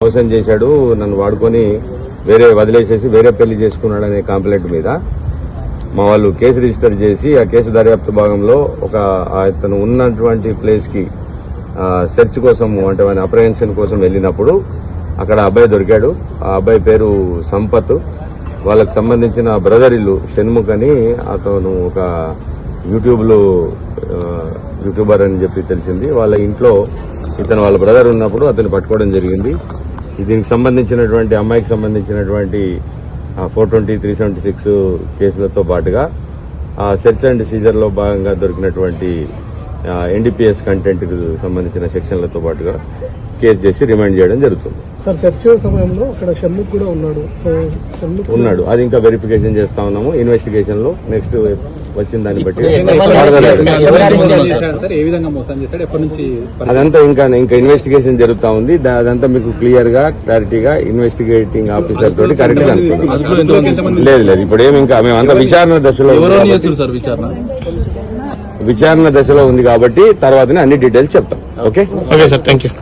మోసం చేశాడు, నన్ను వాడుకొని వదిలేసేసి వేరే పెళ్లి చేసుకున్నాడనే కంప్లైంట్ మీద మా వాళ్ళు కేసు రిజిస్టర్ చేసి ఆ కేసు దర్యాప్తు భాగంలో అతను ఉన్నటువంటి ప్లేస్ కి సెర్చ్ కోసం అంటే అప్రహెన్షన్ కోసం వెళ్ళినప్పుడు అక్కడ అబ్బాయి దొరికాడు. ఆ అబ్బాయి పేరు సంపత్. వాళ్ళకు సంబంధించిన బ్రదర్ ఇల్లు షణ్ముఖ్ అని, అతను ఒక యూట్యూబర్ అని చెప్పి తెలిసింది. వాళ్ళ ఇంట్లో ఇతను వాళ్ళ బ్రదర్ ఉన్నప్పుడు అతను పట్టుకోవడం జరిగింది. దీనికి సంబంధించినటువంటి అమ్మాయికి సంబంధించినటువంటి 420, 376 కేసులతో పాటుగా సెర్చ్ అండ్ సీజర్ లో భాగంగా దొరికినటువంటి ఎన్డీపీఎస్ కంటెంట్ కు సంబంధించిన సెక్షన్లతో పాటుగా కేసు చేసి రిమాండ్ చేయడం జరుగుతుంది. సార్, సెర్చ్ సమయంలో అక్కడ షణ్ముఖ్ కూడా ఉన్నాడు. అది ఇంకా వెరిఫికేషన్ చేస్తా ఉన్నాము. ఇన్వెస్టిగేషన్ లో నెక్స్ట్ వచ్చిన దాన్ని బట్టి అదంతా ఇంకా ఇన్వెస్టిగేషన్ జరుగుతా ఉంది. అదంతా మీకు క్లియర్ గా క్లారిటీగా ఇన్వెస్టిగేటింగ్ ఆఫీసర్ తోటి కరెక్ట్ గా లేదు. ఇప్పుడు ఏమి ఇంకా మేమంతా విచారణ దశలో ఉంది కాబట్టి తర్వాతనే అన్ని డీటెయిల్స్ చెప్తాం. Okay sir, thank you.